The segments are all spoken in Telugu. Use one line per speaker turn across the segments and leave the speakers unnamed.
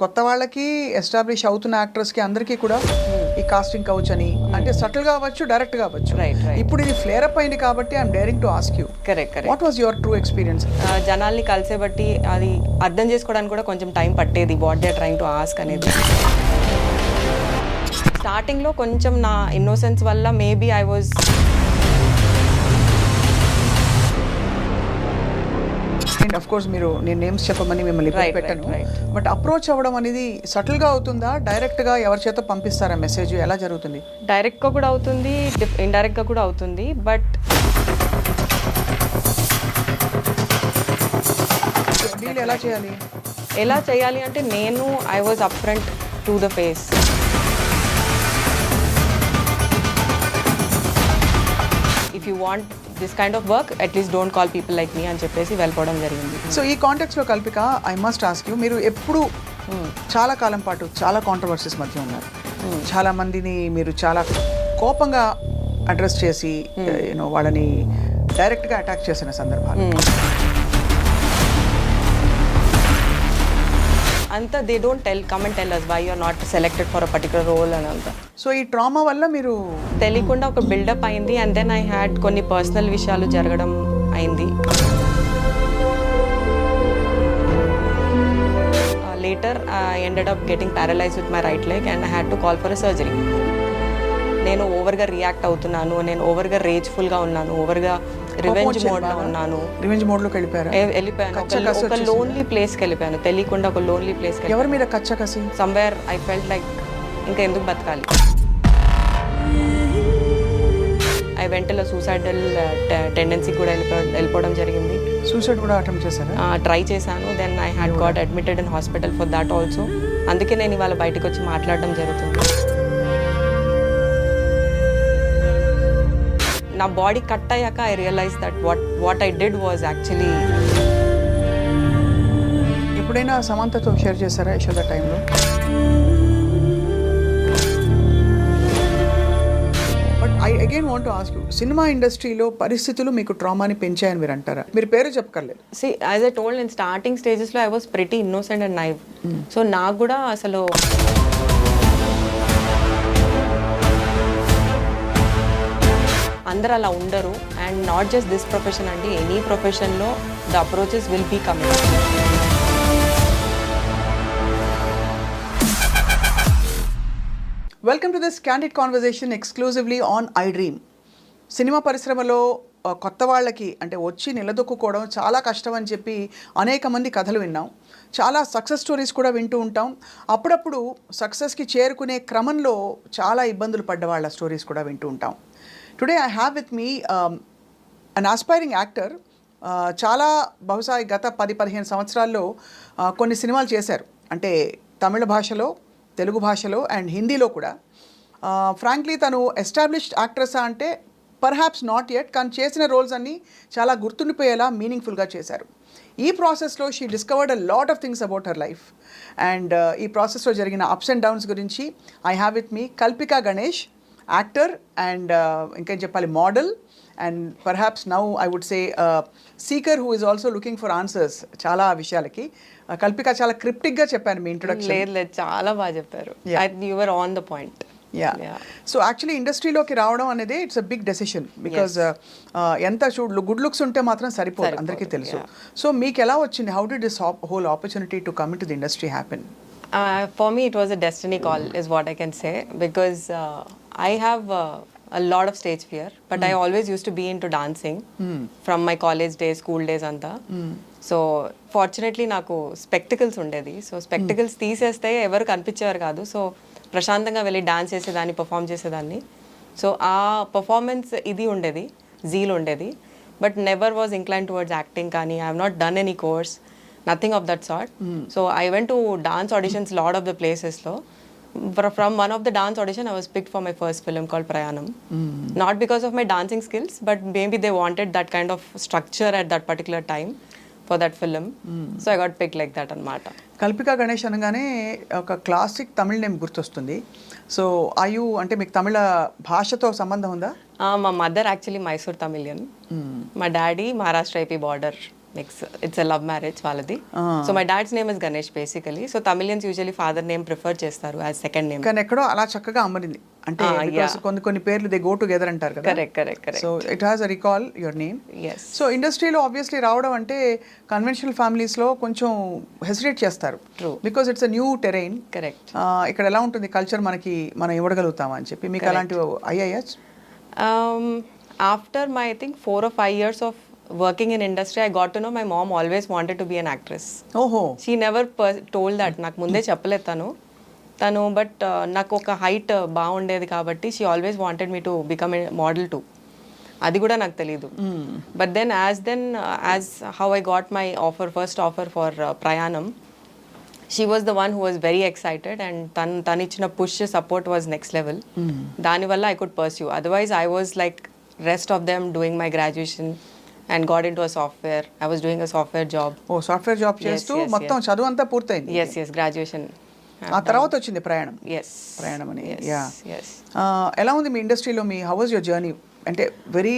కొత్త వాళ్ళకి ఎస్టాబ్లిష్ అవుతున్న యాక్టర్స్కి అందరికీ కూడా ఈ కాస్టింగ్ కౌచ్ అని అంటే సటిల్గా అవ్వచ్చు డైరెక్ట్గా అవ్వచ్చు. ఇప్పుడు ఇది ఫ్లేర్ అప్ అయింది కాబట్టి I'm daring to ask you,
correct.
What was your true experience?
జనాల్ని కలిసే బట్టి అది అర్థం చేసుకోవడానికి కూడా కొంచెం టైం పట్టేది, what they are trying to ask అనేది. స్టార్టింగ్లో కొంచెం నా ఇన్నోసెన్స్ వల్ల maybe I was
and of course మీరు నేను నేమ్స్ చెప్పమని మిమ్మల్ని పెట్టాను, బట్ అప్రోచ్ అవ్వడం అనేది సటిల్గా అవుతుందా, డైరెక్ట్గా ఎవరి చేత పంపిస్తారా మెసేజ్, ఎలా జరుగుతుంది?
డైరెక్ట్గా కూడా అవుతుంది, ఇండైరెక్ట్గా కూడా అవుతుంది. బట్
డీల్ ఎలా చేయాలి?
ఎలా చేయాలి అంటే నేను I was up front to the face. If you want this kind of work at least don't call people like me అని చెప్పేసి వెళ్ళిపోవడం జరిగింది.
సో ఈ కాంటెక్స్లో Kalpika, I must ask you, మీరు ఎప్పుడు చాలా కాలం పాటు చాలా కాంట్రవర్సీస్ మధ్య ఉన్నారు. చాలా మందిని మీరు చాలా కోపంగా అడ్రస్ చేసి యూనో వాళ్ళని డైరెక్ట్గా అటాక్ చేసిన సందర్భాలు.
అంతా they don't come and tell us why you are not selected for a particular role అని అంతా.
సో ఈ ట్రామా వల్ల మీరు
తెలియకుండా ఒక బిల్డప్ అయింది, అండ్ దెన్ ఐ హ్యాడ్ కొన్ని పర్సనల్ విషయాలు జరగడం అయింది. Later I ended up getting paralyse with my right leg and I had to call for a surgery. నేను ఓవర్గా రియాక్ట్ అవుతున్నాను, నేను ఓవర్గా రేజ్ఫుల్గా ఉన్నాను, ఓవర్గా రివెంజ్ మోడ్లో ఉన్నాను.
రివెంజ్ మోడ్లోకి
వెళ్ళిపోయాను. ఒక లోన్లీ ప్లేస్కి వెళ్ళిపోయాను, తెలియకుండా ఒక లోన్లీ ప్లేస్కి.
ఎవరి మీద కచ్చ కసి?
సమ్వేర్ ఐ ఫెల్ట్ లైక్ ఇంకా ఎందుకు బతకాలి. ఐ వెంట సూసైడల్ టెండెన్సీ కూడా వెళ్ళిపోవడం జరిగింది.
సూసైడ్ కూడా అటెంప్ట్ చేశారా?
ట్రై చేశాను. Then I had got admitted in hospital for that also. అందుకే నేను ఇవాళ బయటకు వచ్చి మాట్లాడడం జరుగుతుంది. నా బాడీ కట్ అయ్యాక I realise that what I did was actually.
ఎప్పుడైనా సమంతతో షేర్ చేశారా యశోద టైంలో? But I again want to ask you, cinema ఇండస్ట్రీలో పరిస్థితులు మీకు ట్రామాని పెంచాయని మీరు అంటారా? మీరు పేరు చెప్పక్కర్లేదు.
See, as I told in starting stages లో I was pretty innocent and naive. So నాకు కూడా అసలు అందరు అలా ఉండరు. And not just this profession అండి, ఎనీ ప్రొఫెషన్లో the approaches will be coming.
Welcome to this candid conversation exclusively on I dream. Cinema పరిశ్రమలో కొత్త వాళ్ళకి అంటే వచ్చి నిలదొక్కుకోవడం చాలా కష్టం అని చెప్పి అనేక మంది కథలు విన్నాం. చాలా సక్సెస్ స్టోరీస్ కూడా వింటూ ఉంటాం. అప్పుడప్పుడు సక్సెస్కి చేరుకునే క్రమంలో చాలా ఇబ్బందులు పడ్డ వాళ్ళ స్టోరీస్ కూడా వింటూ ఉంటాం. Today I have with me an aspiring actor. చాలా బహుశా గత 10-15 సంవత్సరాల్లో కొన్ని సినిమాలు చేశారు. అంటే తమిళ భాషలో, తెలుగు భాషలో అండ్ హిందీలో కూడా. ఫ్రాంక్లీ తను ఎస్టాబ్లిష్డ్ యాక్ట్రెస్ అంటే పర్హాప్స్ నాట్ యెట్, కానీ చేసిన రోల్స్ అన్నీ చాలా గుర్తుండిపోయేలా మీనింగ్ఫుల్గా చేశారు. ఈ ప్రాసెస్లో she discovered a lot of things about her life. And ఈ ప్రాసెస్లో జరిగిన అప్స్ అండ్ డౌన్స్ గురించి I have with me Kalpika Ganesh, actor and ఇంకేం చెప్పాలి, model, and perhaps now I would say seeker who is also looking for answers చాలా విషయాలకి. కల్పిక, చాలా క్రిప్టిక్గా చెప్పాను మీ ఇంట్రొడక్షన్.
లేదు, చాలా బాగా చెప్పారు. You were on the point.
Yeah. So actually ఇండస్ట్రీలోకి రావడం అనేది it's a big decision, because ఎంత గుడ్ లుక్స్ ఉంటే మాత్రం సరిపోదు, అందరికీ తెలుసు. సో మీకు ఎలా వచ్చింది? How did this whole opportunity to come into the industry happen?
For me it was a destiny call is what I can say, because I have a lot of stage fear, but I always used to be into dancing from my college days, school days anta. So fortunately నాకు స్పెక్టికల్స్ ఉండేది. సో స్పెక్టికల్స్ తీసేస్తే ఎవరు కనిపించేవారు కాదు. సో ప్రశాంతంగా వెళ్ళి డాన్స్ చేసేదాన్ని, పర్ఫామ్ చేసేదాన్ని. సో ఆ పర్ఫార్మెన్స్ ఇది ఉండేది, జీల్ ఉండేది. But never was inclined towards acting కానీ I have not done any course, nothing of that sort. So I went to dance auditions lot of the places lo. From one of the dance audition I was picked for my first film called Prayanam. Not because of my dancing skills, but maybe they wanted that kind of structure at that particular time for that film. So I got picked like that anamata.
Kalpika Ganesh అనగానే ఒక క్లాసిక్ తమిళ నేమ్ గుర్తొస్తుంది. సో ఆయు అంటే మీకు తమిళ భాషతో సంబంధం ఉందా?
మా మదర్ యాక్చువల్లీ మైసూర్ తమిళియన్, మా daddy Maharashtra AP border it's a love marriage వాళ్ళది. So my dad's name is Ganesh basically. So Tamilians usually father name prefer చేస్తారు యాజ్ సెకండ్ నేమ్.
కానీ ఎక్కడో అలా చక్కగా అమ్మరింది అంటే because కొన్ని పేర్లు దే గో టుగెదర్ అంటారు కదా.
Correct.
So it has a recall your name.
Yes.
So ఇండస్ట్రీలో ఆబ్వియస్లీ రావడం అంటే కన్వెన్షనల్ ఫ్యామిలీస్లో కొంచెం హెసిటేట్ చేస్తారు.
True.
Because it's a new terrain.
Correct.
ఇక్కడ ఎలా ఉంటుంది కల్చర్ మనకి మనం ఇవ్వగలుగుతామా అని చెప్పి మీకు అలాంటివి అయ్యాయా?
After my I think 4 or 5 years of working in industry, I got to know my mom always wanted to be an actress.
ఓహో.
She never told that. నాకు ముందే చెప్పలేదు తను బట్ నాకు ఒక హైట్ బాగుండేది కాబట్టి she always wanted me to become a model too. అది కూడా నాకు తెలియదు. But as how I got my first offer for ప్రయాణం, she was the one who was very excited and తను ఇచ్చిన push support was next level. దానివల్ల I could pursue. Otherwise I was like rest of them doing my graduation and got into a software. I was doing a software job.
ఓ సాఫ్ట్వేర్ జాబ్ చేస్తూ మొత్తం చదువు అంతా పూర్తయింది.
Yes, graduation.
ఆ తర్వాత వచ్చింది ప్రయాణం.
Yes.
ప్రయాణం అని.
Yes.
ఎలా ఉంది మీ ఇండస్ట్రీలో me how was your journey? అంటే వెరీ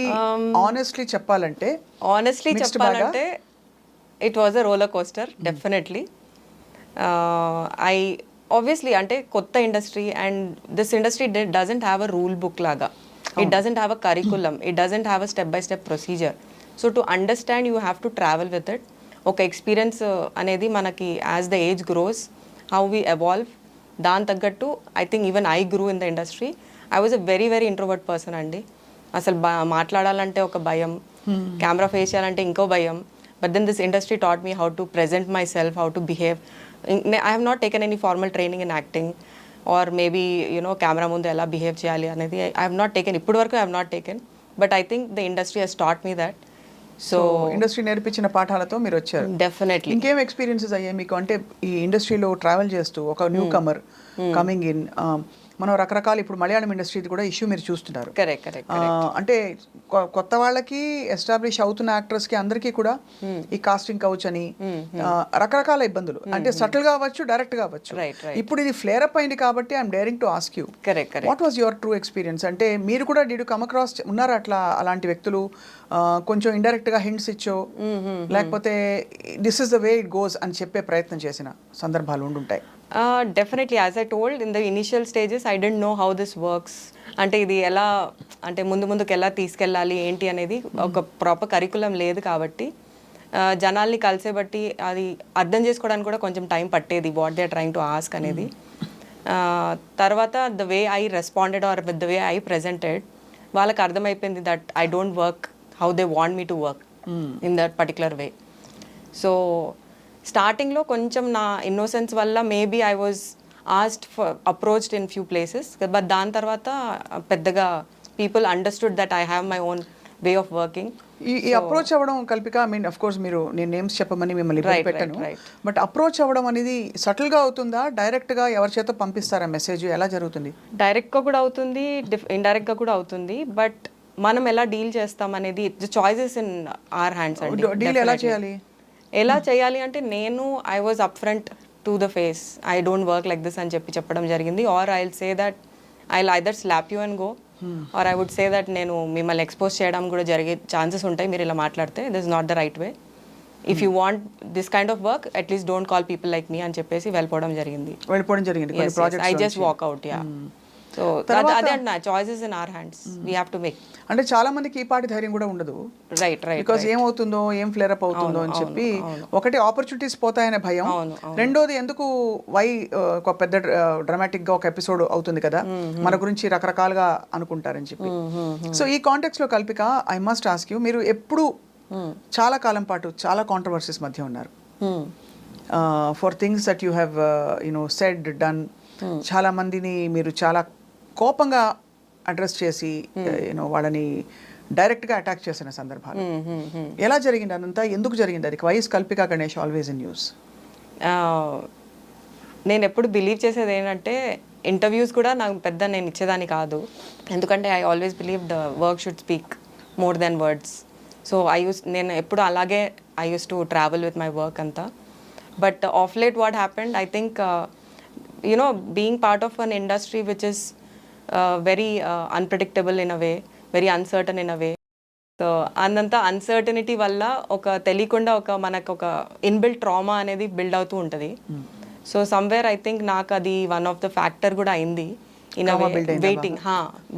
ఆనెస్ట్లీ చెప్పాలంటే
Honestly చెప్పాలంటే it was a roller coaster, definitely. I obviously అంటే కొత్త industry and this industry doesn't have a rule book లాగా. It doesn't have a curriculum. It doesn't have a step-by-step procedure. So to understand, you have to travel with it. ఒక ఎక్స్పీరియన్స్ అనేది మనకి as the age gross, how we evolve, దాని తగ్గట్టు I think even I grew in the industry. I was a very very introvert person అండి. అసలు మాట్లాడాలంటే ఒక భయం, కెమెరా ఫేస్ చేయాలంటే ఇంకో భయం. But then this industry taught me how to present myself, how to behave. I have not taken any formal training in acting or maybe camera ముందు ఎలా బిహేవ్ చేయాలి అనేది ఐ హ్యావ్ నాట్ టేకెన్. ఇప్పటి వరకు I have not taken. But I think the industry has taught me that.
So industry నేర్పించిన పాఠాలతో మీరు వచ్చారు.
డెఫినెట్లీ.
ఇంకేం ఎక్స్పీరియన్సెస్ అయ్యాయి మీకు? అంటే ఈ ఇండస్ట్రీలో ట్రావెల్ చేస్తూ ఒక న్యూ కమర్ కమింగ్ ఇన్, మనం రకరకాల ఇప్పుడు మలయాళం ఇండస్ట్రీది కూడా ఇష్యూ మీరు చూస్తున్నారు.
కరెక్ట్.
అంటే కొత్త వాళ్ళకి ఎస్టాబ్లిష్ అవుతున్న యాక్టర్స్కి అందరికీ కూడా ఈ కాస్టింగ్ కౌచ్ అని రకరకాల ఇబ్బందులు, అంటే సటిల్ గా అవ్వచ్చు, డైరెక్ట్ గా అవ్వచ్చు. ఇప్పుడు ఇది ఫ్లేర్ అప్ అయింది కాబట్టి I'm daring to ask you, what was your true experience? అంటే మీరు కూడా డిడ్ యు కమ్ అక్రాస్ ఉన్నారా అలాంటి వ్యక్తులు? కొంచెం ఇండైరెక్ట్ గా హింట్స్ ఇచ్చో లేకపోతే this is the way it goes అని చెప్పే ప్రయత్నం చేసిన సందర్భాలు ఉండుంటాయి.
Definitely. As I told in the initial stages I don't know how this works. అంటే ఇది ఎలా, అంటే ముందుకు ఎలా తీసుకెళ్ళాలి ఏంటి అనేది ఒక ప్రాపర్ కరికులం లేదు కాబట్టి జనాల్ని కలిసే బట్టి అది అర్థం చేసుకోవడానికి కూడా కొంచెం టైం పట్టేది, what they are trying to ask అనేది. తర్వాత the way I responded or with the way I presented, వాళ్ళకి అర్థమైపోయింది that I don't work how they want me to work in that particular way. So స్టార్టింగ్లో కొంచెం నా ఇన్నోసెన్స్ వల్ల maybe I was asked for approached in few places, but దాని తర్వాత పెద్దగా people understood that I have my own way of working.
ఈ అప్రోచ్ అవ్వడం Kalpika, I mean of course మీరు నేను నేమ్స్ చెప్పమని మిమ్మల్ని ఇబ్బంది పెట్టాను, బట్ అప్రోచ్ అవ్వడం అనేది సటిల్ గా అవుతుందా, డైరెక్ట్ గా ఎవరి చేత పంపిస్తారా మెసేజ్, ఎలా జరుగుతుంది?
డైరెక్ట్ గా కూడా అవుతుంది, ఇండైరెక్ట్ గా కూడా అవుతుంది. బట్ మనం ఎలా డీల్ చేస్తాం అనేది చాయిసెస్ ఇన్ ఆర్ హ్యాండ్స్ అండి.
డీల్ ఎలా చేయాలి
అంటే నేను I was up front to the face, I don't work like this అని చెప్పడం జరిగింది. Or I will say that I will either slap you and go, or I would say that నేను మిమ్మల్ని ఎక్స్పోజ్ చేయడం కూడా జరిగే ఛాన్సెస్ ఉంటాయి మీరు ఇలా మాట్లాడితే, this not the right way. If you want this kind of work at least don't call people like me అని చెప్పేసి వెళ్ళిపోవడం జరిగింది. I just walk out. Yeah. So అదే అంటున్నా, choices in our hands, we have to make.
అంటే చాలా మందికి ఈ పాటి ధైర్యం కూడా ఉండదు.
రైట్.
బికాజ్ ఏమవుతుందో, ఏం ఫ్లేర్ అప్ అవుతుందో అని చెప్పి ఒకటి ఆపర్చునిటీస్ పోతాయనే భయం, రెండోది ఎందుకు ఒక పెద్ద డ్రామాటిక్ గా ఒక ఎపిసోడ్ అవుతుంది కదా మన గురించి రకరకాలుగా అనుకుంటారని చెప్పి. సో ఈ కాంటెక్స్ట్ లో Kalpika, I must ask you, మీరు ఎప్పుడు చాలా కాలం పాటు చాలా కాంట్రవర్సీస్ మధ్య ఉన్నారు for things that you have said done. చాలా మందిని మీరు చాలా కోపంగా అడ్రస్ చేసి వాళ్ళని డైరెక్ట్గా అటాక్ చేసిన సందర్భాలు ఎలా జరిగింది అదంతా, ఎందుకు జరిగింది అది? Why is Kalpika Ganesh always in news?
నేను ఎప్పుడు బిలీవ్ చేసేది ఏంటంటే, ఇంటర్వ్యూస్ కూడా నాకు పెద్ద నేను ఇచ్చేదాన్ని కాదు, ఎందుకంటే I always believe the work should speak more than words. So నేను ఎప్పుడు అలాగే I use to travel with my work అంతా. But of late what happened, I think being part of an industry which is very unpredictable in a way, very uncertain in a way, so అందంతా అన్సర్టనిటీ వల్ల ఒక తెలియకుండా మనకు ఒక ఇన్బిల్ట్ ట్రామా అనేది బిల్డ్ అవుతూ ఉంటుంది. సో సమ్వేర్ ఐ థింక్ నాకు అది వన్ ఆఫ్ ద ఫ్యాక్టర్ కూడా అయింది. In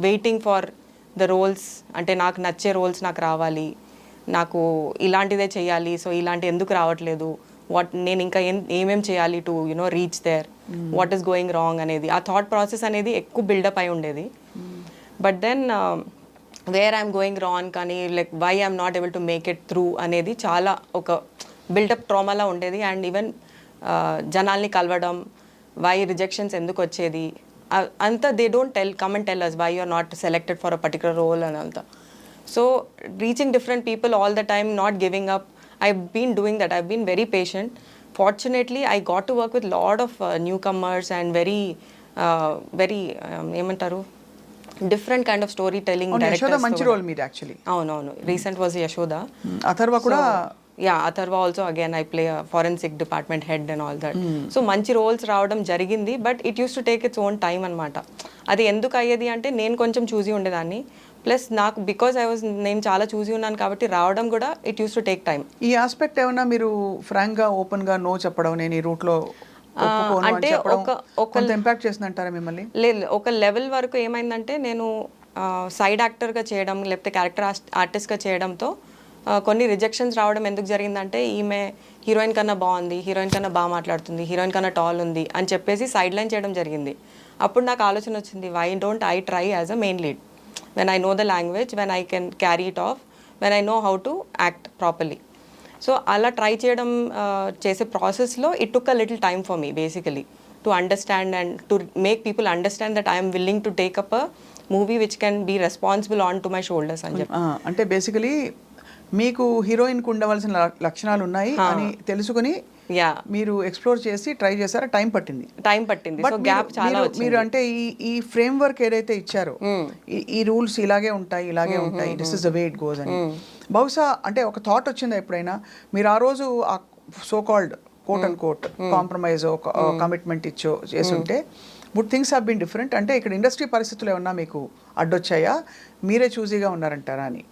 waiting for the roles, అంటే నాకు నచ్చే రోల్స్ నాకు రావాలి, నాకు ఇలాంటిదే చేయాలి, సో ఇలాంటి ఎందుకు రావట్లేదు, నేను ఇంకా ఏమేం చేయాలి to reach there, what is going wrong అనేది ఆ థాట్ ప్రాసెస్ అనేది ఎక్కువ బిల్డప్ అయి ఉండేది. But then where I'm going wrong కానీ like why I'm not able to make it through అనేది చాలా ఒక బిల్డప్ ట్రామాలా ఉండేది. అండ్ ఈవెన్ జనాల్ని కలవడం, వై రిజెక్షన్స్ ఎందుకు వచ్చేది అంతా they don't come and tell us why you are not selected for a particular role అని అంతా. So reaching different people all the time, not giving up, I've been doing that. I've been very patient. Fortunately, I got to work with a lot of newcomers and very ఏమంటారు different kind of story telling directors.
మంచి రోల్ మీరు యాక్చువల్లీ.
అవునవును, రీసెంట్ వాజ్ యశోద.
అథర్వ కూడా.
Atharva also again I play forensic department head and all that. So మంచి రోల్స్ రావడం జరిగింది. But it use to take its own time అనమాట. అది ఎందుకు అయ్యేది అంటే నేను కొంచెం చూసి ఉండేదాన్ని, ప్లస్ నాకు బికాజ్ నేను చాలా చూసి ఉన్నాను కాబట్టి రావడం కూడా it use to take time.
ఈ ఆస్పెక్ట్ ఏమన్నా మీరు ఫ్రాంక్గా ఓపెన్గా నో చెప్పడం, నేను ఈ రూట్లో
అంటే
కొంత ఇంపాక్ట్ చేసిందంటారా మిమ్మల్ని?
లేదు, ఒక లెవెల్ వరకు ఏమైందంటే నేను సైడ్ యాక్టర్గా చేయడం లేకపోతే క్యారెక్టర్ ఆర్టిస్ట్గా చేయడంతో కొన్ని రిజెక్షన్స్ రావడం ఎందుకు జరిగిందంటే ఈమె హీరోయిన్ కన్నా బాగుంది, హీరోయిన్ కన్నా బాగా మాట్లాడుతుంది, హీరోయిన్ కన్నా టాల్ ఉంది అని చెప్పేసి సైడ్ లైన్ చేయడం జరిగింది. అప్పుడు నాకు ఆలోచన వచ్చింది, why don't I try as a main lead when I know the language, when I can carry it off, when I know how to act properly. So అలా ట్రై చేయడం చేసే ప్రాసెస్లో it took a little time for me basically to understand and to make people understand that I am willing to take up a movie which can be responsible onto my shoulders అని చెప్పి.
అంటే బేసికలీ మీకు హీరోయిన్కి ఉండవలసిన లక్షణాలు ఉన్నాయి అని తెలుసుకుని మీరు ఎక్స్ప్లోర్ చేసి ట్రై చేశారా? టైం పట్టింది. సో గ్యాప్ చాలా వచ్చింది. మీరు అంటే ఈ ఫ్రేమ్ వర్క్ ఏదైతే ఇచ్చారో, ఈ రూల్స్ ఇలాగే ఉంటాయి, this is the way it goes అని బహుశా అంటే ఒక థాట్ వచ్చిందా ఎప్పుడైనా? మీరు ఆ రోజు ఆ so called quote and quote compromise commitment చేసుంటే would things have been different? అంటే ఇక్కడ ఇండస్ట్రీ పరిస్థితులు ఏమన్నా మీకు అడ్డొచ్చాయా, మీరే చూజీగా ఉన్నారంటారా అని?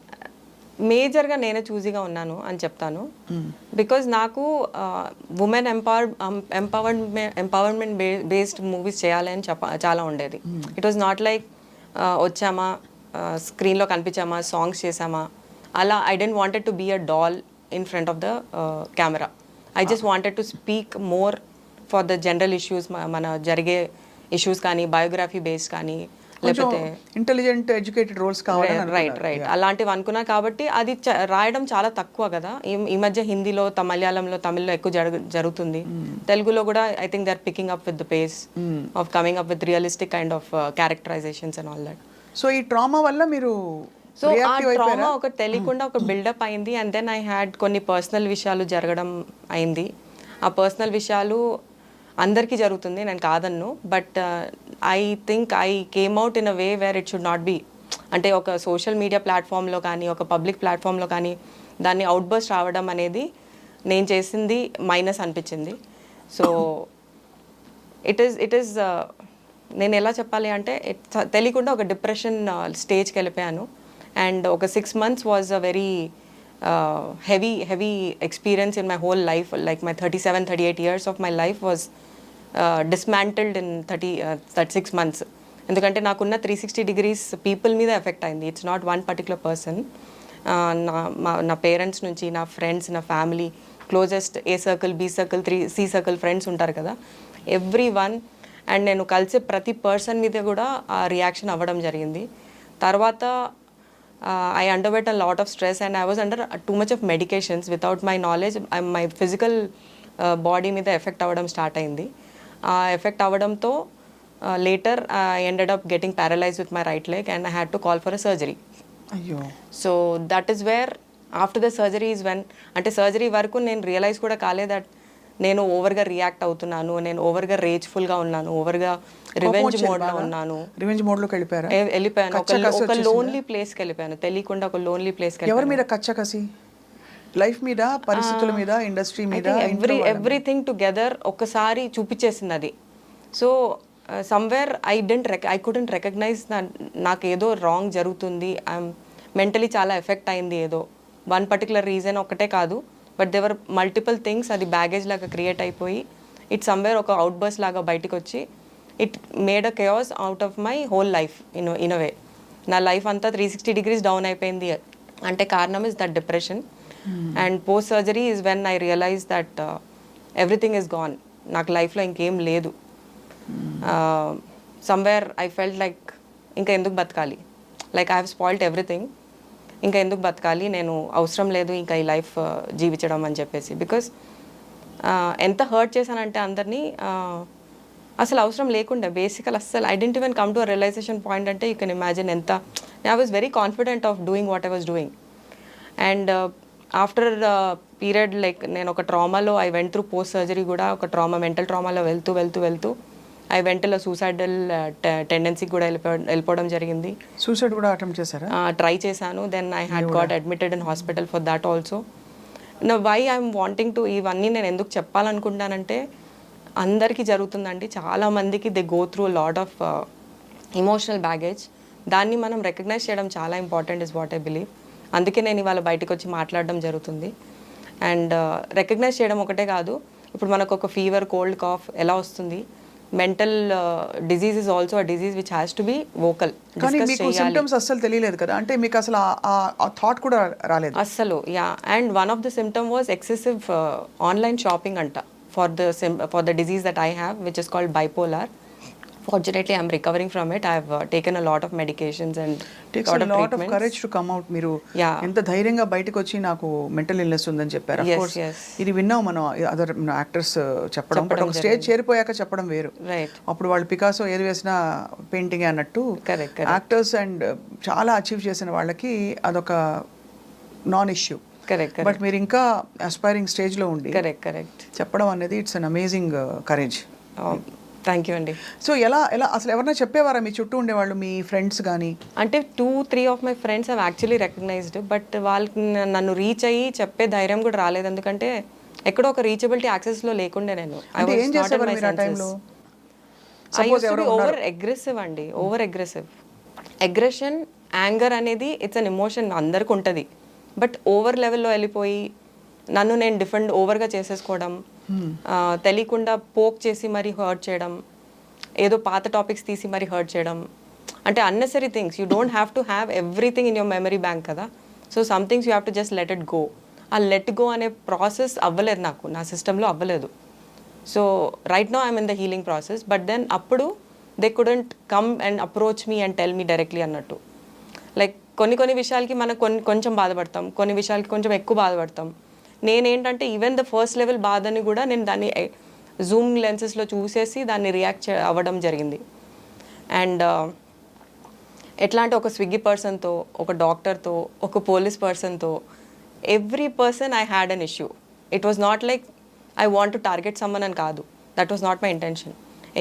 మేజర్గా నేనే చూజీగా ఉన్నాను అని చెప్తాను. బికాజ్ నాకు ఉమెన్ ఎంపవర్మెంట్ బేస్డ్ మూవీస్ చేయాలని చాలా ఉండేది. ఇట్ వాజ్ నాట్ లైక్ వచ్చామా స్క్రీన్లో కనిపించామా సాంగ్స్ చేసామా అలా. I don't wanted to be a doll in front of the camera. I just wanted to speak more for the general issues, మన జరిగే ఇష్యూస్ కానీ బయోగ్రఫీ బేస్డ్ కానీ లేకపోతే
ఇంటెలిజెంట్ ఎడ్యుకేటెడ్ రోల్స్ కావాలి.
రైట్ అలాంటివి అనుకున్నా కాబట్టి అది రాయడం చాలా తక్కువ కదా. ఈ మధ్య హిందీలో మలయాళంలో తమిళ్లో ఎక్కువ జరుగుతుంది. తెలుగులో కూడా I think they are picking up with the pace of coming up with realistic kind of characterizations and all that.
So ఈ ట్రామా వల్ల మీరు
సో ఆ ట్రామా ఒక తెలియకుండా ఒక బిల్డప్ అయింది. అండ్ దెన్ ఐ హ్యాడ్ కొన్ని పర్సనల్ విషయాలు జరగడం అయింది. ఆ పర్సనల్ విషయాలు అందరికీ జరుగుతుంది, నేను కాదన్ను. But I think I came out in a way where it should not be. అంటే ఒక సోషల్ మీడియా ప్లాట్ఫామ్లో కానీ ఒక పబ్లిక్ ప్లాట్ఫామ్లో కానీ దాన్ని అవుట్బర్స్ట్ రావడం అనేది నేను చేసింది మైనస్ అనిపించింది. సో ఇట్ ఈస్ నేను ఎలా చెప్పాలి అంటే తెలియకుండా ఒక డిప్రెషన్ స్టేజ్కి వెళ్ళిపోయాను. అండ్ ఒక 6 months was a very heavy experience in my whole life. Like my 37-38 years of my life was dismantled in 36 months. ఎందుకంటే నాకున్న 360 degrees పీపుల్ మీద ఎఫెక్ట్ అయింది. It's not one particular person. నా పేరెంట్స్ నుంచి, నా ఫ్రెండ్స్, నా family, closest A circle, B circle, C circle friends ఉంటారు కదా, ఎవ్రీ వన్. అండ్ నేను కలిసే ప్రతి పర్సన్ మీద కూడా ఆ రియాక్షన్ అవ్వడం జరిగింది. తర్వాత I underwent a lot of stress and I was under too much of medications without my knowledge. My physical body మీద ఎఫెక్ట్ అవ్వడం స్టార్ట్ అయింది. ఆ ఎఫెక్ట్ అవ్వడంతో later I ended up getting paralyzed with my right leg and I had to call for a surgery.
అయ్యో.
So that is where after the surgery is when, అంటే సర్జరీ వరకు నేను రియలైజ్ కూడా కాలేదు దట్ నేను ఓవర్గా రియాక్ట్ అవుతున్నాను, నేను ఓవర్గా రేజ్ఫుల్గా ఉన్నాను, ఓవర్గా రివెంజ్ మోడ్లో ఉన్నాను.
రివెంజ్ మోడ్లోకి
వెళ్ళిపోయాను. ఒక లోన్లీ ప్లేస్కి వెళ్ళిపోయాను, తెలియకుండా ఒక లోన్లీ ప్లేస్కి.
ఎవరి మీద కచ్చకసి? లైఫ్ మీద, పరిస్థితుల మీద, ఇండస్ట్రీ మీద,
ఎవ్రీథింగ్ టుగెదర్ ఒక్కసారి చూపించేసింది అది. So somewhere I couldn't recognize నాకు ఏదో రాంగ్ జరుగుతుంది, ఐఎమ్ మెంటలీ చాలా ఎఫెక్ట్ అయింది ఏదో వన్ పర్టికులర్ రీజన్ ఒకటే కాదు, బట్ దేవర్ మల్టిపుల్ థింగ్స్, అది బ్యాగేజ్ లాగా క్రియేట్ అయిపోయి ఇట్ సమ్వేర్ ఒక అవుట్ బర్స్ లాగా బయటకు వచ్చి it made a chaos out of my whole life in a way. నా లైఫ్ అంతా 360 degrees డౌన్ అయిపోయింది అంటే కారణం is that depression. And post surgery is when I realise that everything is gone, నాకు లైఫ్లో ఇంకేం లేదు. సమ్వేర్ ఐ ఫెల్ట్ లైక్ ఇంకా ఎందుకు బతకాలి, like I have spoiled everything, ఇంకా ఎందుకు బతకాలి, నేను అవసరం లేదు ఇంకా ఈ లైఫ్ జీవించడం అని చెప్పేసి. బికాస్ ఎంత హర్ట్ చేశానంటే అందరినీ, అసలు అవసరం లేకుండా బేసికల్ అస్సలు I didn't even come to a realisation point. అంటే యూ కెన్ ఇమాజిన్ ఎంత I was very confident of doing what I was doing. And after period like నేను ఒక ట్రామాలో I went through post surgery కూడా ఒక మెంటల్ ట్రామాలో వెళ్తూ ఐ వెంటలో సూసైడల్ టెండెన్సీకి కూడా వెళ్ళిపోవడం జరిగింది.
సూసైడ్ కూడా అటెంప్ట్ చేశారా?
ట్రై చేశాను. Then I had got admitted in hospital for that also. నా వై ఐఎమ్ వాంటింగ్ టు ఇవన్నీ నేను ఎందుకు చెప్పాలనుకుంటానంటే అందరికీ జరుగుతుందండి, చాలామందికి they go through lot of emotional baggage. దాన్ని మనం రికగ్నైజ్ చేయడం చాలా important is what I believe. అందుకే నేను ఇవాళ బయటకు వచ్చి మాట్లాడడం జరుగుతుంది. అండ్ రికగ్నైజ్ చేయడం ఒకటే కాదు, ఇప్పుడు మనకు ఒక ఫీవర్, కోల్డ్, కాఫ్ ఎలా వస్తుంది, mental disease is also a disease which has to be vocal.
కానీ మీకు సింప్టమ్స్ అస్సలు తెలియలేదు కదా, అంటే మీకు అసలు ఆ థాట్ కూడా రాలేదు
అస్సలు? Yeah. And one of the symptom was excessive online shopping అంట for the disease that I have, which is called bipolar. Fortunately, I'm recovering from it. I've taken a lot of medications and
takes a lot of courage to come out. మీరు ఎంత ధైర్యంగా బయటకు వచ్చి నాకు మెంటల్ ఇల్నెస్ ఉందని చెప్పారు. Of course, ఇది విన్నాం మనం అదర్ యాక్టర్స్ చెప్పడం, బట్ ఒక స్టేజ్ చేరిపోయాక చెప్పడం వేరు. అప్పుడు వాళ్ళు పికాసో ఏది వేసినా పెయింటింగ్ అన్నట్టు యాక్టర్స్ అండ్ చాలా అచీవ్ చేసిన వాళ్ళకి అదొక నాన్ ఇష్యూ. బట్ మీరు ఇంకా అస్పైరింగ్ స్టేజ్లో ఉండి చెప్పడం అనేది it's an amazing courage.
Thank you అండి.
సో ఎలా అసలు ఎవరైనా చెప్పేవారా మీ చుట్టూ ఉండేవాళ్ళు, మీ ఫ్రెండ్స్ కానీ?
అంటే 2-3 of my friends have actually recognized, but వాళ్ళకి నన్ను రీచ్ అయ్యి చెప్పే ధైర్యం కూడా రాలేదు. ఎందుకంటే ఎక్కడో ఒక రీచబిలిటీ యాక్సెస్లో లేకుండే నేను.
ఏం చేసేవారు మీరు ఆ టైంలో?
ఓవర్ అగ్రెసివ్ అండి, ఓవర్ అగ్రెసివ్. అగ్రెషన్, యాంగర్ అనేది ఇట్స్ అన్ ఎమోషన్, అందరికి ఉంటుంది. బట్ ఓవర్ లెవెల్లో వెళ్ళిపోయి నన్ను నేను ఓవర్గా చేసేసుకోవడం, తెలియకుండా పోక్ చేసి మరీ హర్ట్ చేయడం, ఏదో పాత టాపిక్స్ తీసి మరీ హర్ట్ చేయడం, అంటే unnecessary things. You don't have to have everything in your memory bank కదా. So some things you have to just let it go. ఆ లెట్ గో అనే ప్రాసెస్ అవ్వలేదు నాకు, నా సిస్టంలో అవ్వలేదు. So right now I'm in the healing process. But then అప్పుడు they couldn't come and approach me and tell me directly అన్నట్టు. లైక్ కొన్ని విషయాలకి మనం కొంచెం బాధపడతాం, కొన్ని విషయాలకి కొంచెం ఎక్కువ బాధపడతాం. నేనేంటంటే ఈవెన్ ద ఫస్ట్ లెవెల్ బాధని కూడా నేను దాన్ని జూమ్ లెన్సెస్లో చూసేసి దాన్ని రియాక్ట్ అవ్వడం జరిగింది. అండ్ ఎట్లా అంటే ఒక స్విగ్గీ పర్సన్తో, ఒక డాక్టర్తో, ఒక పోలీస్ పర్సన్తో, every person I had an issue. It was not like I want to target someone అని కాదు, that was not my intention.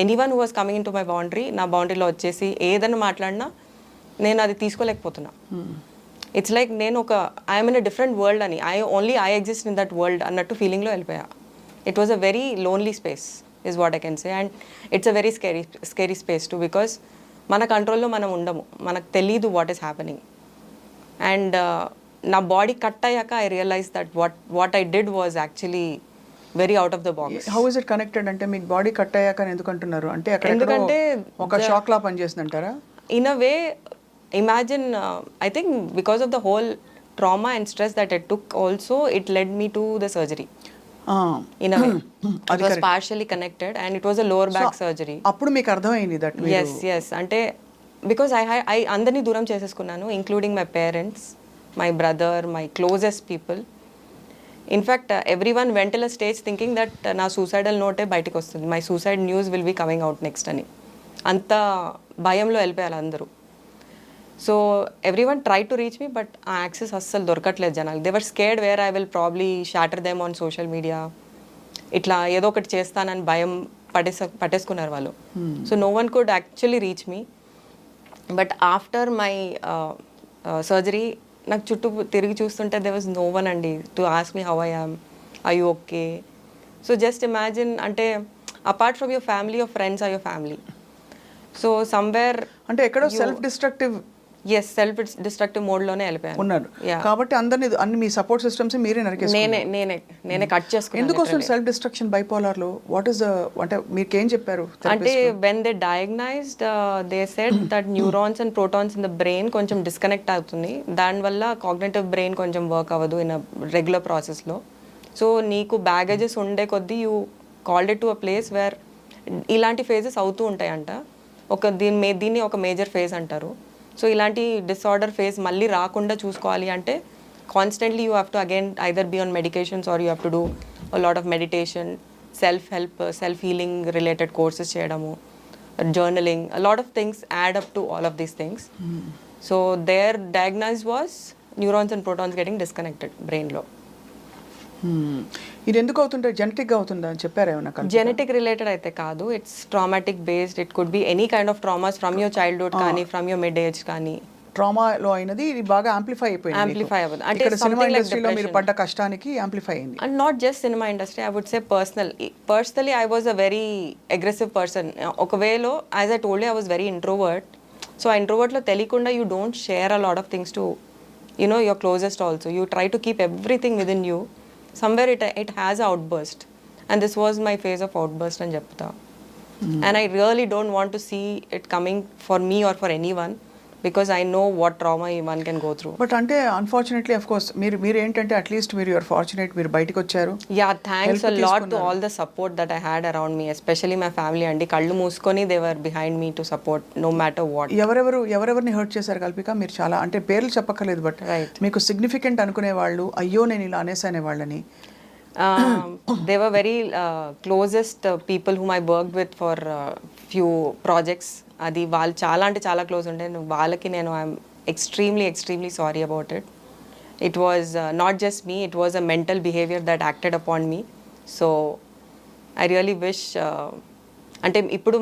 Anyone who was coming in to my boundary, నా బౌండరీలో వచ్చేసి ఏదైనా మాట్లాడినా నేను అది తీసుకోలేకపోతున్నా. ఇట్స్ లైక్ నేను I'm in a different world అని, I exist in that world అన్నట్టు ఫీలింగ్లో వెళ్ళిపోయా. It was a very lonely space is what I can say. And it's a very scary space to, because మన కంట్రోల్లో మనం ఉండము, మనకు తెలీదు వాట్ ఈస్ హ్యాపెనింగ్. అండ్ నా బాడీ కట్ అయ్యాక I realise that what I did was actually very out of the box.
How is it connected? అంటే మీకు బాడీ కట్ అయ్యాక ఎందుకు అంటున్నారు? అంటే ఎందుకంటే ఒక షాక్ లా పనిచేస్తుందంటారా?
In a way, imagine, I think because of the whole trauma and stress that I took also, it led me to the surgery. In a way. It was partially connected and it was a lower back surgery.
అప్పుడు మీకు అర్థమైంది that
yes అంటే because I అందరినీ దూరం చేసేసుకున్నాను, including my parents, my brother, my closest people. In fact, everyone went till a stage thinking that నా suicidal note బయటకు వస్తుంది, my suicide news will be coming out next అని. అంత భయంలో వెళ్ళిపోయారు అందరూ. So everyone try to reach me, but ఆ యాక్సెస్ అస్సలు దొరకట్లేదు జనాలు. They were scared where I will probably shatter them on social media, ఇట్లా ఏదో ఒకటి చేస్తానని భయం పట్టేసుకున్నారు వాళ్ళు. So no one could actually reach me. But after my surgery నాకు చుట్టూ తిరిగి చూస్తుంటే దే వాజ్ నో వన్ అండి to ask me how I am, I you okay. So just imagine, అంటే apart from your family, your friends are your family. So somewhere
అంటే ఎక్కడో self destructive
as self destructive మోడ్లోనే వెళ్ళిపోయాను.
ఉన్నారు
Yeah.
కాబట్టి అన్ని మీ సపోర్ట్ సిస్టమ్స్ మీరే నరికేసుకున్నారు.
నేనే కట్ చేసుకున్నాను.
ఎందుకు వస్తుంది సెల్ఫ్ డిస్ట్రక్షన్ బైపోలార్లో? వాట్ ఈస్ ద అంటే మీకేం చెప్పారు
అంటే when they diagnosed they said that neurons and protons in the brain కొంచెం డిస్కనెక్ట్ అవుతుంది, దానివల్ల కాగ్నిటివ్ బ్రెయిన్ కొంచెం వర్క్ అవ్వదు ఇన్ రెగ్యులర్ ప్రాసెస్లో. సో నీకు బ్యాగేజెస్ ఉండే కొద్దీ you called it to a place where ఇలాంటి ఫేజెస్ అవుతూ ఉంటాయంట. దీన్ని ఒక మేజర్ ఫేజ్ అంటారు. సో ఇలాంటి డిసార్డర్ ఫేజ్ మళ్ళీ రాకుండా చూసుకోవాలి అంటే constantly you have to again either be on medications or you have to do a lot of meditation, self healing related courses చేయడము, journaling, a lot of things add up to all of these things. So their diagnose was neurons and protons getting disconnected బ్రెయిన్లో.
ఇది ఎందుకు అవుతుంటే జెనెటిక్గా అవుతుందా అని చెప్పారు ఏమన్నా?
జెనెటిక్ రిలేటెడ్ అయితే కాదు, it's traumatic based. It could be any kind of traumas from your childhood కానీ ఫ్రమ్ యువర్ మిడ్ ఏజ్ కానీ.
ట్రామాలో అయినది ఇది బాగా యాంప్లిఫై అయిపోయింది.
యాంప్లిఫై అవ్వదు అంటే
ఇక్కడ సినిమా ఇండస్ట్రీలో మీరు పడ్డ కష్టానికి యాంప్లిఫై అయింది.
And not just cinema industry, I would say personally I was a very aggressive person. ఒక వేలో as I told I was very introvert. So ఆ ఇంట్రోవర్ట్లో తెలియకుండా you don't share a lot of things to your closest also. You try to keep everything within you. Somewhere it has a outburst, and this was my phase of outburst and చెప్తా. And I really don't want to see it coming for me or for anyone, because I know what trauma one can go through.
But అంటే అన్ఫార్చునేట్లీ ఆఫ్ కోర్స్ మీరు ఏంటంటే అట్లీస్ట్ మీరు యూఆర్ ఫార్చునేట్, మీరు బయటకు వచ్చారు.
Yeah, thanks a lot to all the support that I had around me, especially my family. అండి కళ్ళు మూసుకొని they were behind me to support no matter what.
ఎవరెవరిని హర్ట్ చేశారు కల్పిక? మీరు చాలా అంటే పేర్లు చెప్పక్కర్లేదు, బట్ మీకు సిగ్నిఫికెంట్ అనుకునే వాళ్ళు, అయ్యో నేను ఇలా అనేసనే వాళ్ళని.
They were very closest people whom I worked with for few projects. అది వాళ్ళు చాలా అంటే చాలా క్లోజ్ ఉండే. వాళ్ళకి నేను I'm extremely sorry about it. It was not just me, it was a mental behaviour that acted upon me. So I really wish అంటే ఇప్పుడు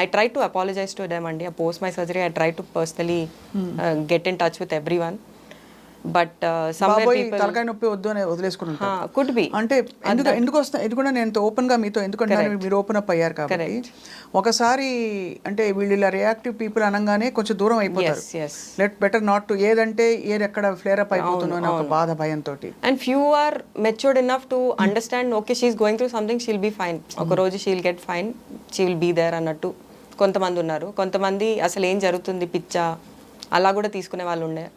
I try to apologise to them అండి. Post my surgery I try to personally get in touch with every one. But
తలకాయ నొప్పి వద్దు అని వదిలేసుకుంటారు.
కుడ్ బి
అంటే ఎందుకు వస్తా ఇది కూడా నేను ఓపెన్ గా మీతో ఎందుకంటే మీరు ఓపెన్ అప్ అయ్యారు కాబట్టి ఒకసారి అంటే వీళ్ళు ఇలా రియాక్టివ్ పీపుల్ అనగానే కొంచెం దూరం అయిపోతారు. లెట్ బెటర్ నాట్ టు ఏది ఎక్కడ ఫ్లేర్ అప్ అయిపోతుందో అని ఒక బాధ భయంతో.
And few are matured enough to understand okay she's going through something, she'll be fine, ఒక రోజు she'll get fine, she will be there అన్నట్టు కొంతమంది ఉన్నారు. కొంతమంది అసలు ఏం జరుగుతుంది పిచ్చా అలా కూడా తీసుకునే వాళ్ళు ఉండే.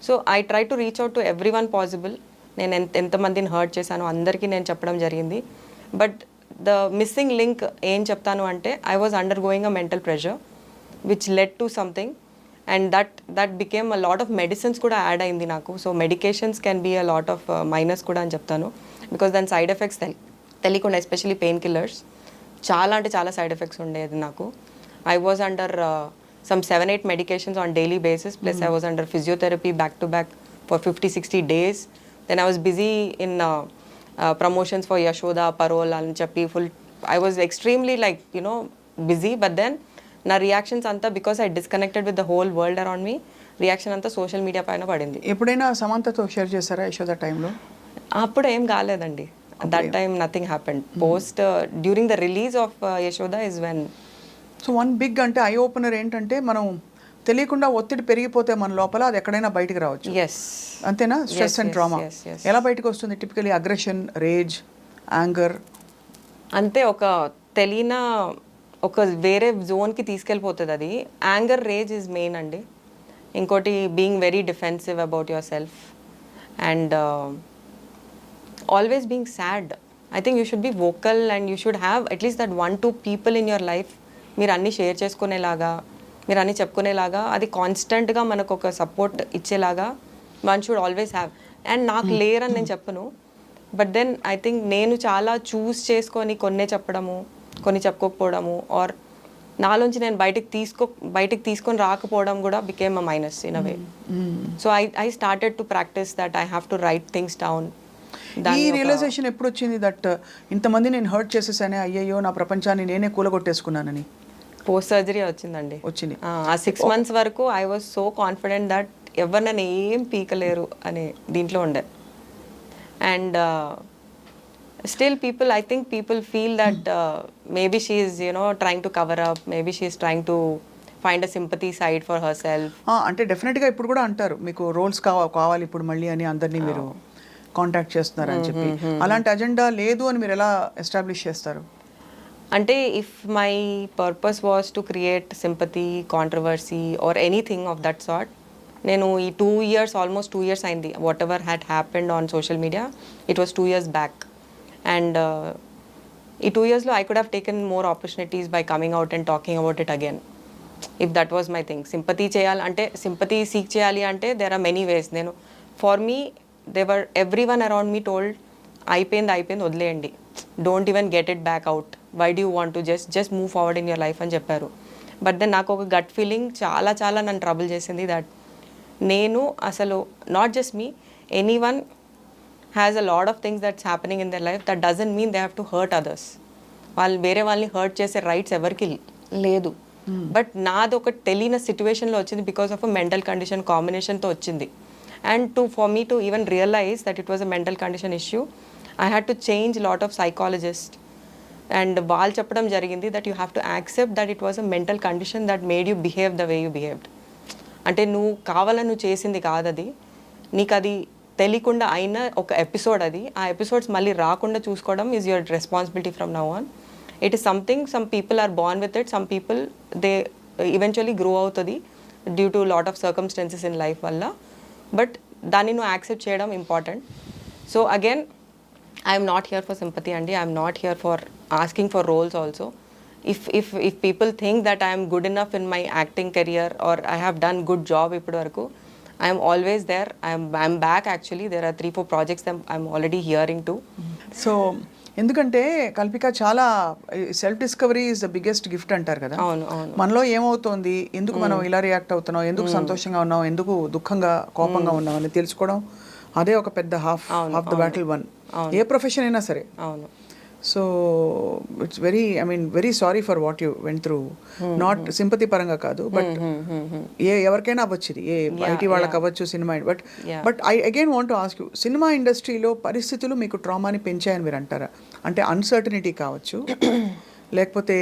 So I try to reach out to every one possible. నేను ఎంతమందిని హర్ట్ చేశానో అందరికీ నేను చెప్పడం జరిగింది. బట్ ద మిస్సింగ్ లింక్ ఏం చెప్తాను అంటే I was undergoing a mental pressure which led to something, and that became a lot of medicines కూడా యాడ్ అయింది నాకు. So medications can be a lot of minus కూడా అని చెప్తాను, బికాస్ దాని సైడ్ ఎఫెక్ట్స్ తెలియకుండా, ఎస్పెషలీ పెయిన్ కిల్లర్స్ చాలా అంటే చాలా సైడ్ ఎఫెక్ట్స్ ఉండేది నాకు. I was under some 7-8 medications on daily basis, plus I was under physiotherapy back to back for 50-60 days. Then I was busy in promotions for Yashoda, Parole and Chappi. I was extremely busy, but then na reactions anta, because I disconnected with the whole world around me, reaction anta social media paina padindi.
ఎప్పుడైనా సమంతతో షేర్ చేశారా యశోద టైంలో?
అప్పుడు ఏం కాలేదండి. That time nothing happened. Post during the release of Yashoda is when.
So one big అంటే ఐ ఓపెనర్ ఏంటంటే మనం తెలియకుండా ఒత్తిడి పెరిగిపోతే మన లోపల అది ఎక్కడైనా బయటకు రావచ్చు. అంతేనా? స్ట్రెస్ అండ్ ట్రామా ఎలా బయటకు వస్తుంది? Typically aggression, rage, anger.
అంతే ఒక తెలియన ఒక వేరే జోన్కి తీసుకెళ్ళిపోతుంది అది. యాంగర్, రేజ్ ఈజ్ మెయిన్ అండి. ఇంకోటి being very defensive about yourself and always being sad. I think you should be vocal and you should have atleast that 1-2 people in your life. మీరు అన్నీ షేర్ చేసుకునేలాగా, మీరు అన్నీ చెప్పుకునేలాగా, అది కాన్స్టెంట్గా మనకు ఒక సపోర్ట్ ఇచ్చేలాగా one should always have. And నాకు లేరని నేను చెప్పను, బట్ దెన్ ఐ థింక్ నేను చాలా చూస్ చేసుకొని కొన్నే చెప్పడము, కొన్ని చెప్పుకోకపోవడము, ఆర్ నాలోంచి నేను బయటికి తీసుకొని రాకపోవడం కూడా became a minus in a way. So I started to practice that I have to right things down.
ఈ రియలైజేషన్ ఎప్పుడు వచ్చింది దట్ ఇంతమంది నేను హర్ట్ చేసేసానే, అయ్యయ్యో నా ప్రపంచాన్ని నేనే కూలగొట్టేసుకున్నానని?
పోస్ట్ సర్జరీ వచ్చిందండి. ఆ 6 months వరకు I was so confident that ఎవరు నన్ను ఏం పీకలేరు అని దీంట్లో ఉండే. And still I think people feel that maybe she is trying to cover up, maybe she is trying to find a sympathy side for herself.
అంటే డెఫినెట్గా ఇప్పుడు కూడా అంటారు మీకు రోల్స్ కావాలి ఇప్పుడు మళ్ళీ అని అందరినీ మీరు కాంటాక్ట్ చేస్తున్నారు అని చెప్పి. అలాంటి అజెండా లేదు అని మీరు ఎలా ఎస్టాబ్లిష్ చేస్తారు?
అంటే if my purpose was to create sympathy, controversy or anything of that sort, నేను ఈ 2 years, ఆల్మోస్ట్ 2 years అయింది. Whatever had happened on social media, it was 2 years back. And ఈ 2 yearsలో I could have taken more opportunities by coming out and talking about it again. If that was my thing. Sympathy చేయాలి అంటే, సింపతి సీక్ చేయాలి అంటే దేర్ ఆర్ మెనీ వేస్. నేను for me every one around me told అయిపోయింది వదిలేయండి, don't even get it back out, why do you want to just move forward in your life అని చెప్పారు. బట్ దెన్ నాకు ఒక గట్ ఫీలింగ్ చాలా నన్ను ట్రబుల్ చేసింది. దట్ నేను అసలు not just me, any one has a lot of things that's happening in their life, that doesn't mean they have to hurt others. వాళ్ళు వేరే వాళ్ళని హర్ట్ చేసే రైట్స్ ఎవరికి లేదు. బట్ నాది ఒక తెలియని సిచ్యువేషన్లో వచ్చింది, because of a mental condition కాంబినేషన్తో వచ్చింది. And for me to even realize that it was a mental condition issue, I had to change lot of psychologist. And వాళ్ళు చెప్పడం జరిగింది that you have to accept that it was a mental condition that made you behave the way you behaved. అంటే నువ్వు కావాలని నువ్వు చేసింది కాదు అది, నీకు అది తెలియకుండా అయిన ఒక ఎపిసోడ్ అది. ఆ ఎపిసోడ్స్ మళ్ళీ రాకుండా చూసుకోవడం is your responsibility from now on. It is something, some people are born with it, some people they eventually grow అవుతుంది due to lot of circumstances in life వల్ల. బట్ దాన్ని నువ్వు యాక్సెప్ట్ చేయడం important. So again, I'm not here for sympathy అండి, I'm not here for asking for roles also. If people think that I am good enough in my acting career or I have done good job ఇప్పటి వరకు, I am always there. I'm back actually. There are 3-4 projects that I'm already hearing to.
So ఎందుకంటే కల్పిక చాలా self discovery is the biggest gift అంటారు కదా.
అవును.
మనలో ఏమవుతోంది, ఎందుకు మనం ఇలా రియాక్ట్ అవుతున్నాం, ఎందుకు సంతోషంగా ఉన్నాం, ఎందుకు దుఃఖంగా కోపంగా ఉన్నాం అని తెలుసుకోవడం, అదే ఒక పెద్ద half the battle one. A profession అయినా సరే.
అవును.
So it's very sorry for what you went through. Not sympathy పరంగా కాదు, బట్ ఎవరికైనా అవ్వచ్చు ఇది, ఏ ఐటీ వాళ్ళకి అవ్వచ్చు, cinema. But I again want to ask you, cinema ఇండస్ట్రీలో పరిస్థితులు మీకు ట్రామాని పెంచాయని మీరు అంటారా? అంటే అన్సర్టనిటీ కావచ్చు, లేకపోతే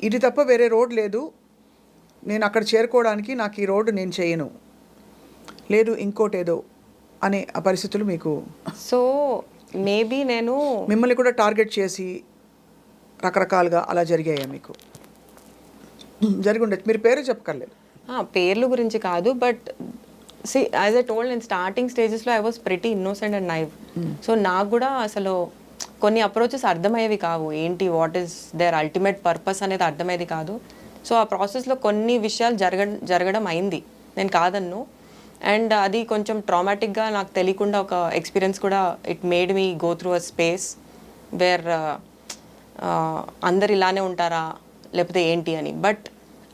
ఇది తప్ప వేరే రోడ్ లేదు, నేను అక్కడ చేరుకోవడానికి నాకు ఈ రోడ్డు నేను చేయను, లేదు ఇంకోటేదో అనే ఆ పరిస్థితులు మీకు?
సో మేబీ నేను
మిమ్మల్ని కూడా టార్గెట్ చేసి రకరకాలుగా అలా జరిగాయా మీకు? జరిగి ఉండొచ్చు, మీరు పేరు చెప్పకర్లేదు.
పేర్లు గురించి కాదు, but see as I told, నేను స్టార్టింగ్ స్టేజెస్లో I was pretty innocent and naive. So నాకు కూడా అసలు కొన్ని అప్రోచెస్ అర్థమయ్యేవి కావు, ఏంటి what is their ultimate purpose అనేది అర్థమయ్యేది కాదు. సో ఆ ప్రాసెస్లో కొన్ని విషయాలు జరగడం అయింది, నేను కాదన్ను. అండ్ అది కొంచెం ట్రామాటిక్గా నాకు తెలియకుండా ఒక ఎక్స్పీరియన్స్ కూడా, it made me go through a space where అందరు ఇలానే ఉంటారా లేకపోతే ఏంటి అని. But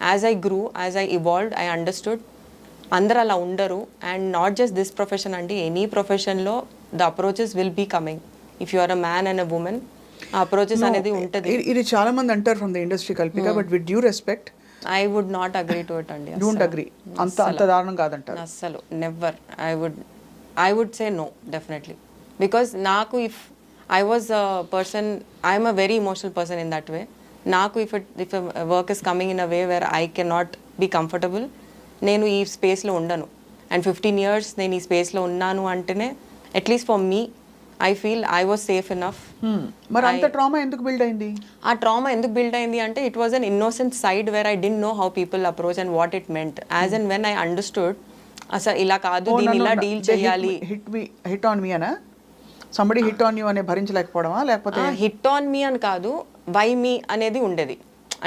as I grew, as I evolved, I understood అందరు అలా ఉండరు. And not just this profession అండి, ఎనీ ప్రొఫెషన్లో the approaches will be coming. If you are a man and a woman, ఆ అప్రోచెస్ అనేది ఉంటుంది.
ఇది చాలా మంది అంటారు from the industry Kalpika, but with due respect
I would not agree to it అండి.
డోంట్ అగ్రీ, అంత దారుణం కాదంటారు
అస్సలు. Never. I would say no definitely. Because నాకు, if I was a person, I'm a very emotional person in that way. నాకు if work is coming in a way where I can not be comfortable, నేను ఈ స్పేస్లో ఉండను. అండ్ 15 years నేను ఈ స్పేస్లో ఉన్నాను అంటేనే, at least for me, I feel I was safe enough.
మరి అంత ట్రామా ఎందుకు బిల్డ్ అయింది?
ఆ ట్రామా ఎందుకు బిల్డ్ అయింది అంటే, it was an innocent side where I didn't know how people approach and what it meant. As and when I understood, అసలు ఇలా కాదు, దీన్ని ఇలా డీల్ చేయాలి.
హిట్ ఆన్ మీ అనా? సంబడి హిట్ ఆన్ యూ అనే భరించలేకపోవడమా, లేకపోతే
హిట్ ఆన్ మీ అని కాదు, వై మీ అనేది ఉండేది.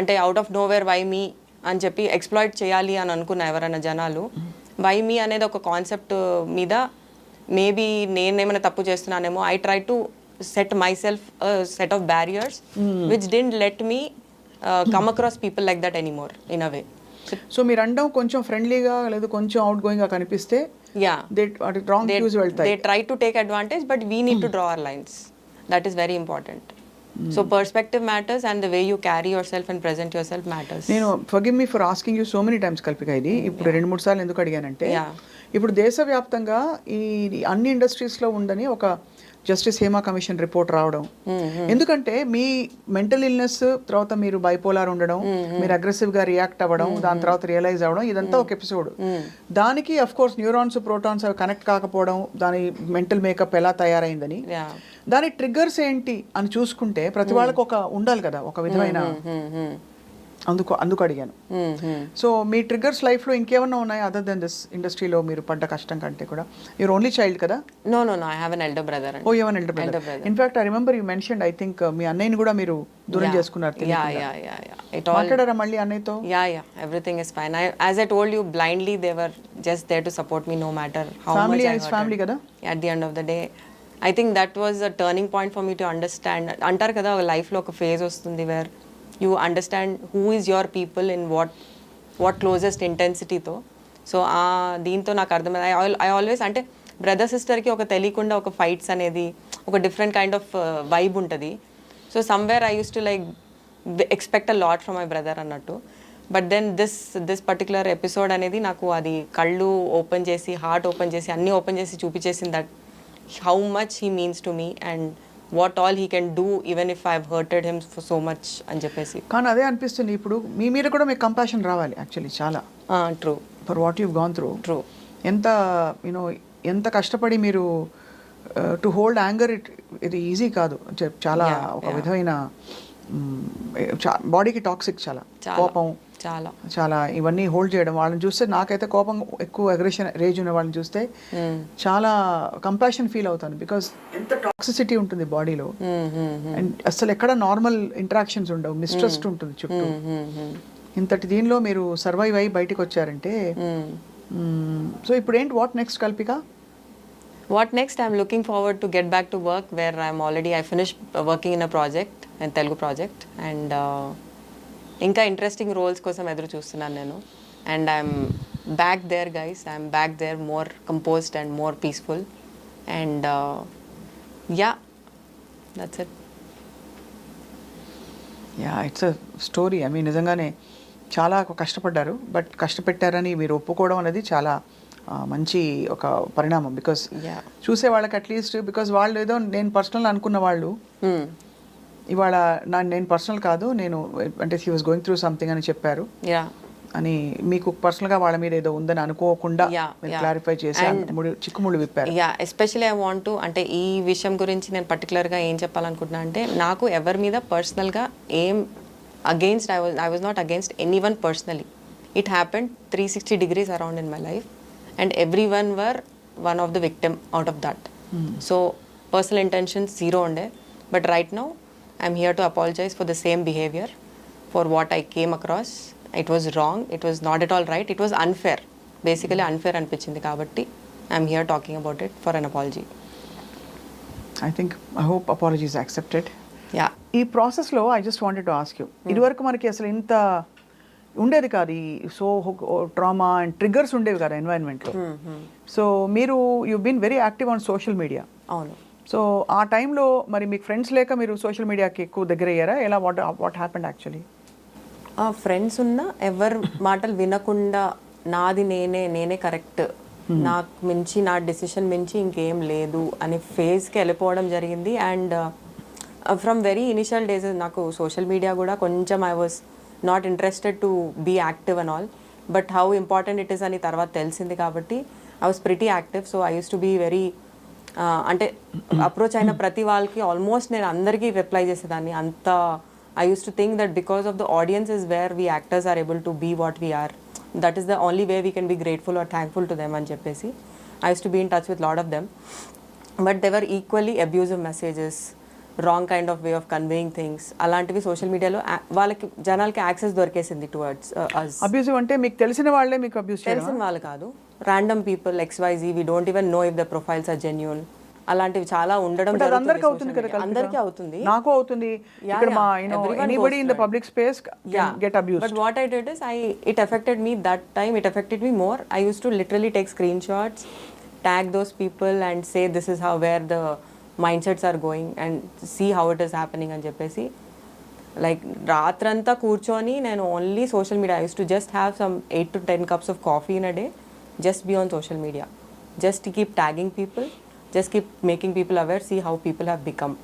అంటే out of nowhere why me అని చెప్పి ఎక్స్ప్లాయిట్ చేయాలి అని అనుకున్న ఎవరైనా జనాలు. వై మీ అనేది ఒక కాన్సెప్ట్ మీద మేబీ నేనేమైనా తప్పు చేస్తున్నానేమో. I try to set myself set of barriers which didn't let me come across people like that anymore in a way.
So మీరు అండం కొంచెం ఫ్రెండ్లీగా లేదు కొంచెం అవుట్ గోయింగ్గా కనిపిస్తే,
yeah, they try to take advantage, but we need to draw our lines. That is very important. So perspective matters and the way you carry yourself and present yourself matters.
నేను forgive me for asking you so many times Kalpika, ఇది ఇప్పుడు 2-3 సార్లు ఎందుకు అడిగానంటే, ఇప్పుడు దేశవ్యాప్తంగా ఈ అన్ని ఇండస్ట్రీస్లో ఉందని ఒక జస్టిస్ హేమా కమిషన్ రిపోర్ట్ రావడం. ఎందుకంటే మీ మెంటల్ ఇల్నెస్ తర్వాత మీరు బైపోలార్ ఉండడం, మీరు అగ్రెసివ్గా రియాక్ట్ అవ్వడం, దాని తర్వాత రియలైజ్ అవ్వడం, ఇదంతా ఒక ఎపిసోడ్. దానికి అఫ్ కోర్స్ న్యూరాన్స్ ప్రోటాన్స్ అవి కనెక్ట్ కాకపోవడం, దాని మెంటల్ మేకప్ ఎలా తయారైందని, దాని ట్రిగ్గర్స్ ఏంటి అని చూసుకుంటే ప్రతి వాళ్ళకి ఒక ఉండాలి కదా ఒక విధమైన. అందుకు అడిగాను. సో మీ ట్రిగ్గర్స్ లైఫ్లో ఇంకేమన్నా ఉన్నాయి అదర్ దెన్ దిస్ ఇండస్ట్రీలో మీరు పడ్డ కష్టం కంటే కూడా? యూర్ ఓన్లీ చైల్డ్ కదా?
No, I have an elder brother.
Oh you have an elder brother. In fact I remember you mentioned I think మీ అన్నయ్యని కూడా మీరు దూరం చేసుకున్నారు.
Yeah. It all.
మాట్లాడారా మళ్ళీ అన్నయ్యతో?
Yeah. Everything is fine. As I told you, blindly they were just there to support me no matter how
Family
much I
is
hurted.
family కదా?
At the end of the day, I think that was a turning point for me to understand. అంటారు కదా లైఫ్లో ఒక ఫేజ్ వస్తుంది where you understand who is your people in what closest ఇంటెన్సిటీతో. సో దీంతో నాకు అర్థమైంది. ఐ ఆల్వేస్ అంటే బ్రదర్ సిస్టర్కి ఒక తెలియకుండా ఒక ఫైట్స్ అనేది ఒక డిఫరెంట్ కైండ్ ఆఫ్ వైబ్ ఉంటుంది. So somewhere I use to like expect a lot from my brother అన్నట్టు. But then this particular episode అనేది నాకు అది కళ్ళు ఓపెన్ చేసి, హార్ట్ ఓపెన్ చేసి, అన్నీ ఓపెన్ చేసి చూపించేసింది that how much he means to me and what all he can do even if I have hurted him for so much అని చెప్పేసి.
కానీ అదే అనిపిస్తుంది ఇప్పుడు మీ మీద కూడా మీకు కంపాషన్ రావాలి యాక్చువల్లీ చాలా.
True.
For what you gone through.
True.
ఎంత కష్టపడి మీరు టు హోల్డ్ యాంగర్ ఇది ఈజీ కాదు. చాలా ఒక విధమైన బాడీకి టాక్సిక్. చాలా కోపం, చాలా ఇవన్నీ హోల్డ్ చేయడం. వాళ్ళని చూస్తే నాకైతే కోపం ఎక్కువ, అగ్రెషన్, రేజ్ ఉన్న వాళ్ళని చూస్తే చాలా కంపాషన్ ఫీల్ అవుతాను. బికాస్ ఎంత టాక్సిసిటీ ఉంటుంది బాడీలో. అండ్ అసలు ఎక్కడ నార్మల్ ఇంటరాక్షన్స్ ఉండవు, మిస్ట్రస్ట్ ఉంటుంది చుట్టూ. ఇంతటి దీనిలో మీరు సర్వైవ్ అయ్యి బయటకు వచ్చారంటే. సో ఇప్పుడు ఏంటి, what next Kalpika?
What next? I'm looking forward to get back to work where I finished working in a project, in Telugu project, and ఇంకా ఇంట్రెస్టింగ్ రోల్స్ కోసం ఎదురు చూస్తున్నాను నేను. And I'm back there guys, I'm back there more composed and more peaceful. And that's it.
It's a story. I mean నిజంగానే చాలా కష్టపడ్డారు. బట్ కష్టపెట్టారని మీరు ఒప్పుకోవడం అనేది చాలా మంచి ఒక పరిణామం. బికాస్ చూసే వాళ్ళకి అట్లీస్ట్, బికాస్ వాళ్ళు ఏదో నేను పర్సనల్ అనుకున్న వాళ్ళు ఇవాళ నేను పర్సనల్ కాదు, నేను అంటే he was going through something అని చెప్పారు అని మీకు పర్సనల్గా వాళ్ళ మీద ఏదో ఉందని అనుకోకుండా క్లారిఫై చేసి చిక్కుముళ్ళు విప్పారు.
ఎస్పెషల్లీ ఐ వాంట్ టు, అంటే ఈ విషయం గురించి నేను పర్టికులర్గా ఏం చెప్పాలనుకుంటున్నా అంటే, నాకు ఎవరి మీద పర్సనల్గా ఏం against, I was not against any one personally. It happened 360 degrees around in my life and everyone were one of the victim out of that. So personal intentions zero unde, but right now I'm here to apologize for the same behavior, for what I came across. It was wrong, it was not at all right, it was unfair, basically unfair anpichindi kabatti I'm here talking about it for an apology.
I hope apology is accepted.
ఈ
ప్రాసెస్లో I just wanted to ask you, ఇదివరకు మనకి అసలు ఇంత ఉండేది కాదు, ఈ సో ట్రామా అండ్ ట్రిగ్గర్స్ ఉండేవి కదా ఎన్వైరన్మెంట్లో. సో మీరు you been very active on social media.
అవును.
సో ఆ టైంలో మరి మీకు ఫ్రెండ్స్ లేక మీరు సోషల్ మీడియాకి ఎక్కువ దగ్గర అయ్యారా? ఎలా, వాట్ హ్యాపెండ్ యాక్చువల్లీ?
ఫ్రెండ్స్ ఉన్నా ఎవరి మాటలు వినకుండా నాది నేనే కరెక్ట్, నాకు మించి, నా డెసిషన్ మించి ఇంకేం లేదు అనే ఫేజ్కి వెళ్ళిపోవడం జరిగింది. And from very initial days నాకు సోషల్ మీడియా కూడా కొంచెం I was not interested to be active and all, but how important it is అని తర్వాత తెలిసింది కాబట్టి I was pretty active. So I use to be very, అంటే అప్రోచ్ అయిన ప్రతి వాళ్ళకి ఆల్మోస్ట్ నేను అందరికీ రిప్లై చేసేదాన్ని. అంత I use to think that because of the audience is where we actors are able to be what we are, that is the only way we can be grateful or thankful to them అని చెప్పేసి I use to be in touch with lot of them. But they were equally abusive messages, wrong kind of way of conveying things, అలాంటివి సోషల్ మీడియాలో వాళ్ళకి జనాలకి యాక్సెస్ దొరికేసింది టువర్డ్స్ అస్.
అబ్యూజివ్ అంటే మీకు తెలిసిన వాళ్ళే మీకు అబ్యూజ్ చేయడం?
తెలిసిన వాళ్ళు కాదు, random people, XYZ, we don't even know if the profiles are genuine, అలాంటివి చాలా ఉండడం.
అందరికీ అవుతుంది కదా?
అందరికీ అవుతుంది,
నాకు అవుతుంది. ఇక్కడ మా anybody in the public space get abused.
But what I did is it affected me that time, it affected me more. I used to literally take screenshots, tag those people and say this is how, where the mindsets are going and see how it is happening అని చెప్పేసి లైక్ రాత్రంతా కూర్చొని నేను only social media. I use to just have some 8 to 10 cups of coffee in a day, just be on social media, just to keep tagging people, just keep making people aware, see how people have become.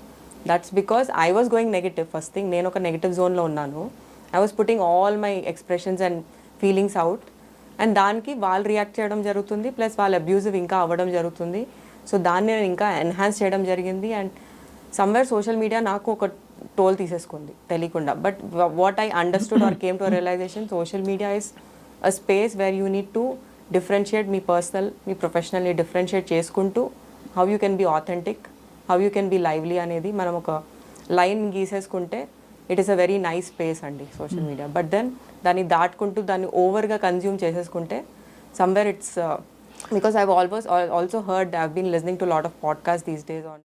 That's because I was going negative. First thing, నేను ఒక నెగిటివ్ జోన్లో ఉన్నాను. I was putting all my expressions and feelings out. And దానికి వాళ్ళు రియాక్ట్ చేయడం జరుగుతుంది, ప్లస్ వాళ్ళు అబ్యూజివ్ ఇంకా అవ్వడం జరుగుతుంది. సో దాన్ని నేను ఇంకా ఎన్హాన్స్ చేయడం జరిగింది. అండ్ సమ్వేర్ సోషల్ మీడియా నాకు ఒక టోల్ తీసేసుకుంది తెలియకుండా. But what I understood or came to realization, social media is a space where you need to differentiate మీ పర్సనల్, మీ ప్రొఫెషనల్ని డిఫరెన్షియేట్ చేసుకుంటూ how you can be authentic, how you can be lively అనేది మనం ఒక లైన్ గీసేసుకుంటే it is a very nice space అండి సోషల్ మీడియా. బట్ దెన్ దాన్ని దాటుకుంటూ దాన్ని ఓవర్గా కన్జ్యూమ్ చేసేసుకుంటే somewhere it's because I also heard, I have been listening to lot of podcast these days on